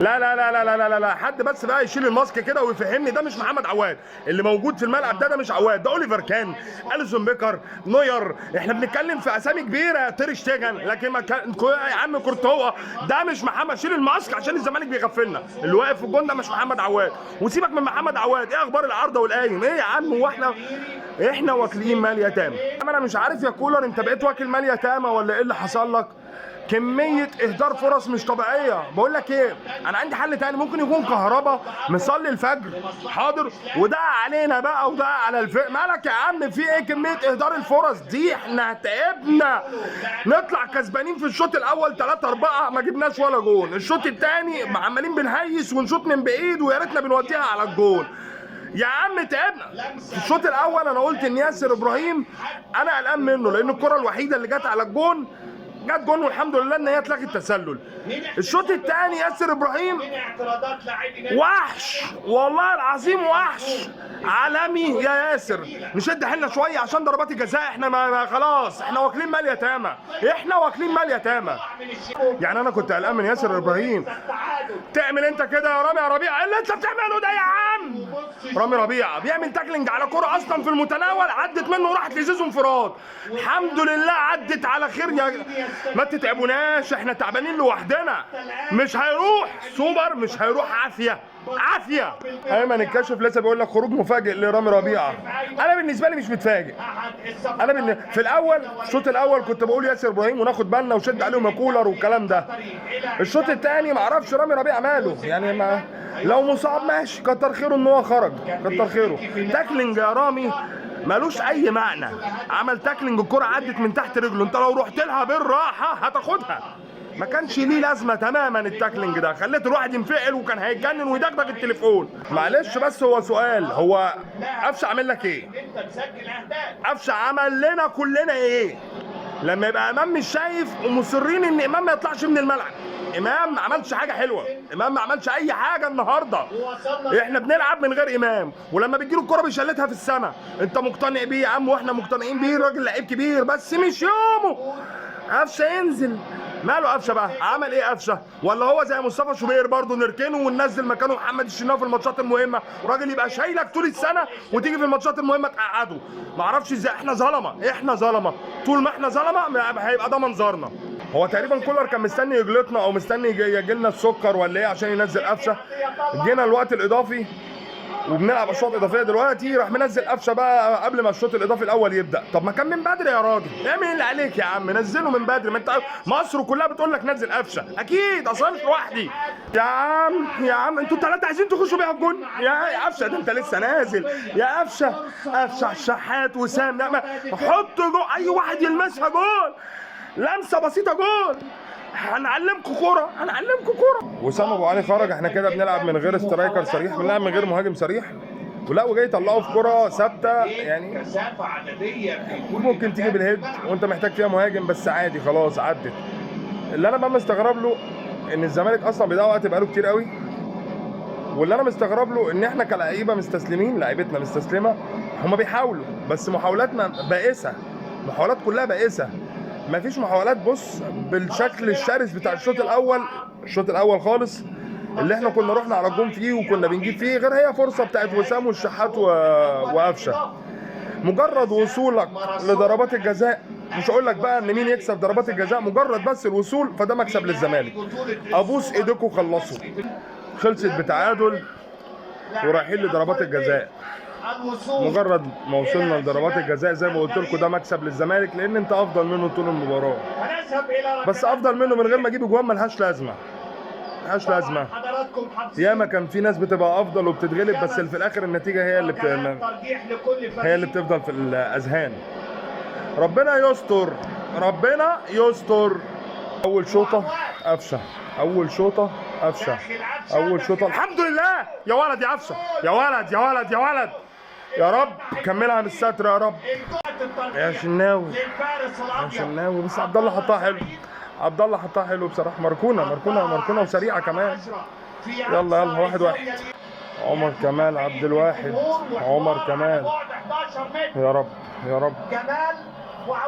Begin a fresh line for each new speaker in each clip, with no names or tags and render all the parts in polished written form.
لا لا لا لا لا لا لا، حد بس بقى يشيل الماسك كده ويفهمني ده مش محمد عواد اللي موجود في الملعب، ده مش عواد، ده اوليفر كان، اليسون بيكر، نوير. احنا بنتكلم في اسامي كبيره، تير شتيجن، لكن ما كان يا عم كورتوا ده مش محمد. شيل الماسك عشان الزمالك بيغفلنا. اللي واقف في الجون ده مش محمد عواد. وسيبك من محمد عواد، ايه اخبار العارضه والقايم؟ ايه يا عم، هو احنا واكلين مال يتامى؟ انا مش عارف يا كولر، انت بقيت واكل مال يتامى ولا ايه اللي حصل لك؟ كمية اهدار فرص مش طبيعية. بقول لك ايه، انا عندي حل تاني. ممكن يكون كهربا مصلي الفجر حاضر وده علينا بقى وده على الفرق. مالك يا عم، في ايه كمية اهدار الفرص دي؟ احنا تعبنا. نطلع كسبانين في الشوط الاول 3-4 ما جبناش ولا جون. الشوط الثاني عمالين بنهيس ونشوط من بعيد ويا ريتنا بنوديها على الجون. يا عم تعبنا. في الشوط الاول انا قلت ان ياسر ابراهيم انا قلقان منه، لان الكرة الوحيدة اللي جت على الجون جت جون، والحمد لله ان هي اتلغت التسلل. الشوط الثاني ياسر ابراهيم وحش، والله العظيم وحش عالمي يا ياسر. نشد حيلنا شويه عشان ضربات الجزاء. احنا ما خلاص، احنا واكلين مال يتامى، احنا واكلين مال يتامى. يعني انا كنت قلقان من ياسر ابراهيم. تعمل انت كده يا رامي يا ربيع؟ ايه اللي انت بتعمله ده يا عم؟ رامي ربيع بيعمل تاكلينج على كرة اصلا في المتناول، عدت منه وراحت لزيزو انفراد. الحمد لله عدت على خير. ما تتعبوناش، احنا تعبانين لوحدنا. مش هيروح سوبر، مش هيروح عافيه عافيه. ايمن الكاشف لسه بيقول لك خروج مفاجئ لرامي ربيعه. انا بالنسبه لي مش متفاجئ. في الاول، الشوط الاول كنت بقول ياسر ابراهيم وناخد بالنا وشد عليهم يا كولر والكلام ده. الشوط الثاني ما اعرفش رامي ربيعه ماله يعني. ما لو مصاب ماشي، كتر خيره ان هو خرج، كتر خيره. تاكلينج يا رامي ملوش اي معنى. عمل تاكلينج، الكرة عدت من تحت رجله، انت لو رحت لها بالراحه هتاخدها. ما كانش ليه لازمه تماما التاكلينج ده، خليت الواحد ينفعل وكان هيتجنن ويدغدغ التليفون. معلش بس هو سؤال، هو قفشه عامل لك ايه؟ قفشه عمل لنا كلنا ايه؟ لما يبقى امام مش شايف ومصرين ان امام ما يطلعش من الملعب. امام ما عملش حاجه حلوه، امام ما عملش اي حاجه النهارده. احنا بنلعب من غير امام، ولما بتجيله الكره بيشلتها في السماء. انت مقتنع بيه يا عم واحنا مقتنعين بيه، راجل لعيب كبير بس مش يومه. قفشه ينزل. ماله قفشه بقى؟ عمل ايه قفشه؟ ولا هو زي مصطفى شوبير برضه نركنه وننزل مكانه محمد الشناوي في الماتشات المهمه؟ راجل يبقى شايلك طول السنه وتيجي في الماتشات المهمه تقعده. معرفش ازاي. احنا ظلمه، احنا ظلمه. طول ما احنا ظلمه هيبقى ده منظرنا. هو تقريبا كولر كان مستني يجلطنا او مستني يجي لنا السكر ولا ايه عشان ينزل قفشه. جينا الوقت الاضافي وبنلعب اشواط اضافيه دلوقتي، راح منزل قفشه بقى قبل ما الشوط الاضافي الاول يبدا. طب ما كان من بدري يا راجل، اعمل اللي عليك يا عم، نزله من بدري. ما انت مصر كلها بتقول لك نزل قفشه، اكيد اصلا مش لوحدي. يا عم يا عم، انتوا الثلاثه عايزين تخشوا بيها الجون يا قفشه؟ ده انت لسه نازل يا قفشه. قفشه الشحات وسام، لا حط جول، اي واحد يلمسها جول، لمسه بسيطه جول. هنعلمكم كوره، هنعلمكم كوره. وسام ابو علي خرج. احنا كده بنلعب من غير سترايكر صريح، بنلعب من غير مهاجم صريح. ولا وجاي يطلعوا في كوره ثابته يعني ممكن تيجي بالهيد وانت محتاج فيها مهاجم، بس عادي خلاص عدت. اللي انا بقى مستغرب له ان الزمالك اصلا بيضيع وقت بقاله كتير قوي. واللي انا مستغرب له ان احنا كلاعيبه مستسلمين، لعيبتنا مستسلمه. هم بيحاولوا بس محاولاتنا بائسه، محاولات كلها بائسه. مفيش محاولات بص بالشكل الشرس بتاع الشوط الاول. الشوط الاول خالص اللي احنا كنا رحنا على الجون فيه وكنا بنجيب فيه، غير هي فرصه بتاعت وسام والشحات وقفشه. مجرد وصولك لضربات الجزاء، مش هقول لك بقى ان مين يكسب ضربات الجزاء، مجرد بس الوصول فده مكسب للزمالك. ابوس ايديكم خلصوا. خلصت بتعادل ورايحين لضربات الجزاء. مجرد ما وصلنا لضربات الجزاء زي ما قلت لكم ده مكسب للزمالك، لان انت افضل منه طول المباراه. بس افضل منه من غير ما اجيب اجوان ملهاش لازمه، ملهاش لازمه. ياما كان في ناس بتبقى افضل وبتتغلب، بس في الاخر النتيجه هي اللي بتفضل في الاذهان. ربنا يستر، ربنا يستر. اول شوطه قفشه، اول شوطه قفشه، اول شوطه. الحمد لله يا ولد يا قفشه، يا ولد يا ولد يا ولد. يا رب كملها بالستر يا رب يا شناوي، يا شناوي. بس عبد الله حطها حلو، عبد الله حطها حلو بصراحه. مركونه وسريعه كمان. يلا يلا 1-1. عمر كمال عبد الواحد، عمر كمال. يا رب يا رب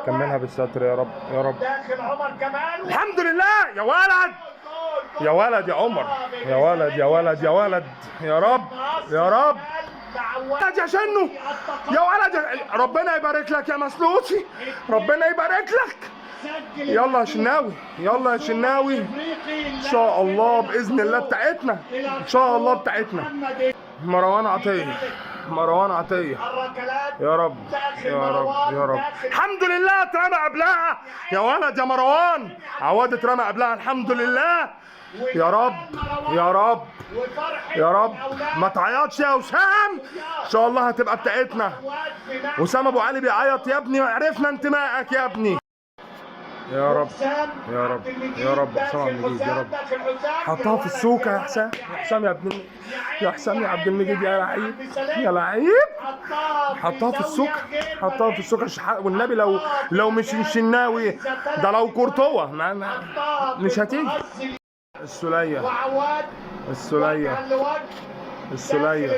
كملها بالستر يا رب يا رب.
داخل عمر كمال.
الحمد لله يا ولد. يا ولد يا عمر، يا ولد يا ولد يا ولد، يا رب يا رب يا شنو، يا ولد ربنا يبارك لك يا مسلوسي، ربنا يبارك لك. يلا يا شناوي، يلا يا شناوي، ان شاء الله باذن الله بتاعتنا، ان شاء الله بتاعتنا. مروان عطيه، مروان عطيه، يا رب يا رب يا رب. الحمد لله اترمى قبلها يا ولد يا مروان، عواد اترمى قبلها الحمد لله. يا رب يا رب يا رب، ما تعيطش يا وسام، ان شاء الله هتبقى بتاعتنا. وسام ابو علي بيعيط يا ابني، عرفنا انتمائك يا ابني. يا رب يا رب يا رب، حسام عبد المجيد يا رب، حطها في السوكه يا حسام، يا حسام يا ابن يا حسام يا عبد المجيد، يا لعيب يا لعيب، حطها في السوكه، حطها في السوكه والنبي. لو مش الشناوي ده، لو كورتوا مش هتيجي. السولية، السولية، السولية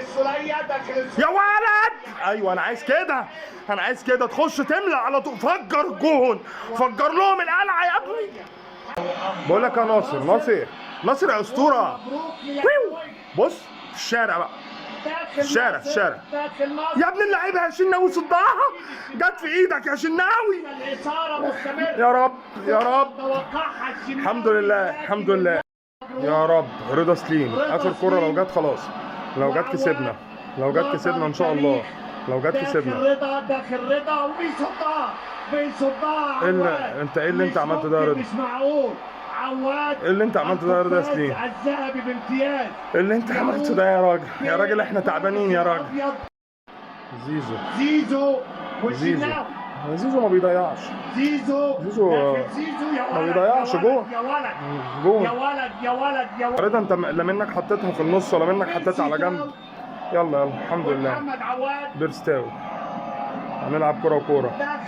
يا ولد. ايوه انا عايز كده، انا عايز كده تخش تملى على طول، فجر جون، فجر لهم القلعه يا ابني. بقول لك يا ناصر، ناصر يا اسطوره. بص في الشارع بقى، في الشارع، في الشارع يا ابن اللعيبه يا شناوي، صدها جت في ايدك يا شناوي. يا رب يا رب، الحمد لله الحمد لله يا رب. رضا سليم اخر كرة، لو جت خلاص، لو جت كسبنا، لو جت كسبنا ان شاء الله، لو جت كسبنا.
رضا داخل رضا وبيصدها، بيصدها.
انت ايه اللي انت عملته ده يا رضا؟
مش معقول. عواد
ايه اللي انت عملته ده يا رضا يا سليم؟
الذهبي بامتياز.
ايه اللي انت عملته ده يا راجل؟ يا راجل احنا تعبانين يا راجل.
زيزو
زيزو زيزو ما بيضيعش،
زيزو
ما بيضيعش جون،
يا ولد يا ولد يا ولد.
رضا انت لا منك حطيتها في النص ولا منك حطيتها على جنب. يلا يلا الحمد لله. بيرستاوي، هنلعب كرة وكورة.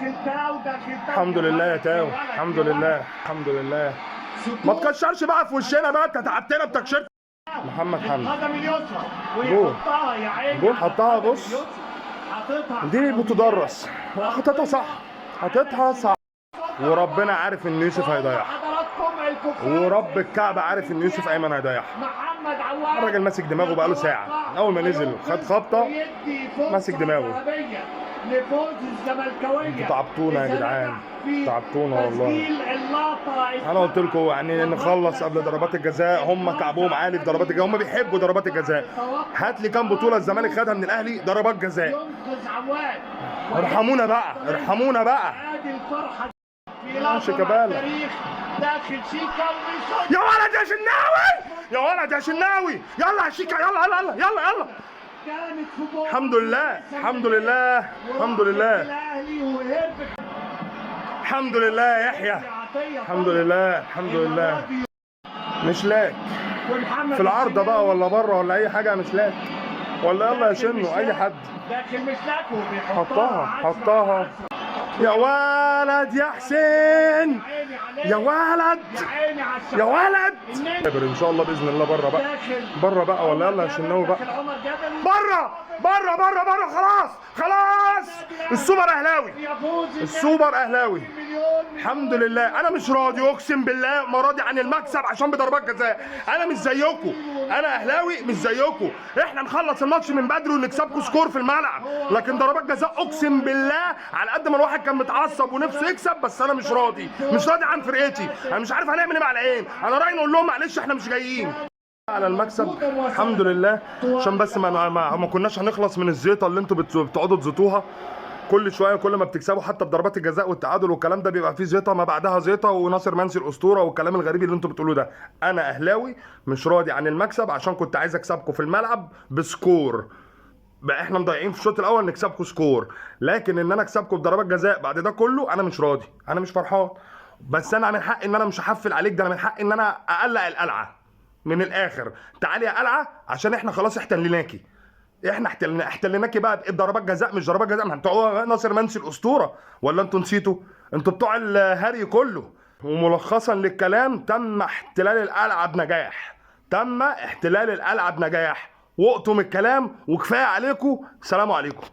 الحمد لله يا تاو، الحمد لله الحمد لله. ما تكشرش بقى في وشنا بقى، انت تعبتنا بتكشيرت. محمد حمدي جول، جول حطها. بص دي بتدرس، حطيتها صح، حطيتها صح، وربنا عارف ان يوسف هيضيعها، ورب الكعبة عارف ان يوسف ايمن هيضيعها. الراجل ماسك دماغه بقاله ساعة، اول ما نزل خد خبطة ماسك دماغه. انتوا تعبتونا يا جدعان، تعبتونا والله. انا قلت لكم يعني نخلص قبل ضربات الجزاء، هم كعبهم عالي في ضربات الجزاء، هم بيحبوا ضربات الجزاء. هات لي كام بطولة الزمالك خدها من الاهلي ضربات جزاء. ارحمونا بقى، ارحمونا بقى. شيكابالا يا ولد يا شناوي، يا ولد يا شناوي، يلا يا شيكا، يلا يلا يلا يلا يلا. الحمد لله الحمد لله الحمد لله الحمد لله يا يحيى، الحمد لله الحمد لله. مش لاك في العارضه بقى ولا بره ولا اي حاجه، مش لاك ولا يلا يا شنو اي حد. حطها حطها يا ولد يا حسين، يا ولد يا ولد. ان شاء الله باذن الله بره بقى، بره بقى ولا يلا يا شناوي بقى. بره بره بره بره، خلاص خلاص. السوبر اهلاوي، السوبر اهلاوي الحمد لله. انا مش راضي اقسم بالله، ما راضي عن المكسب عشان بضربات جزاء. انا مش زيكم، انا اهلاوي مش زيكم. احنا نخلص الماتش من بدري ونكسبكم سكور في الملعب، لكن ضربات جزاء اقسم بالله على قد ما الواحد كان متعصب ونفسه يكسب، بس انا مش راضي، مش راضي عن فرقتي. انا مش عارف هنعمل ايه مع العين. انا رايي نقول لهم معلش احنا مش جايين على المكسب الحمد لله، عشان بس ما كناش هنخلص من الزيطه اللي انتوا بتقعدوا تزيطوها كل شويه. كل ما بتكسبوا حتى بضربات الجزاء والتعادل والكلام ده بيبقى فيه زيطه ما بعدها زيطه، وناصر منسي الاسطوره والكلام الغريب اللي انتوا بتقولوه ده. انا اهلاوي مش راضي عن المكسب عشان كنت عايز اكسبكم في الملعب بسكور. بقى احنا مضيعين في الشوط الاول نكسبكم سكور، لكن ان انا اكسبكم بضربات جزاء بعد ده كله انا مش راضي، انا مش فرحان. بس انا من حقي ان انا مش هحفل عليك، ده انا من حقي ان انا اقلق القلعه من الاخر. تعالي يا قلعه عشان احنا خلاص احتليناكي، احنا احتليناكي بقى بضربات جزاء مش ضربات جزاء. ما انتوا ناصر منسي الاسطوره ولا انتوا نسيتوا؟ انتوا بتوع الهري كله. وملخصا للكلام، تم احتلال القلعه بنجاح، تم احتلال القلعه بنجاح. وقتم الكلام وكفايه عليكم. سلام عليكم.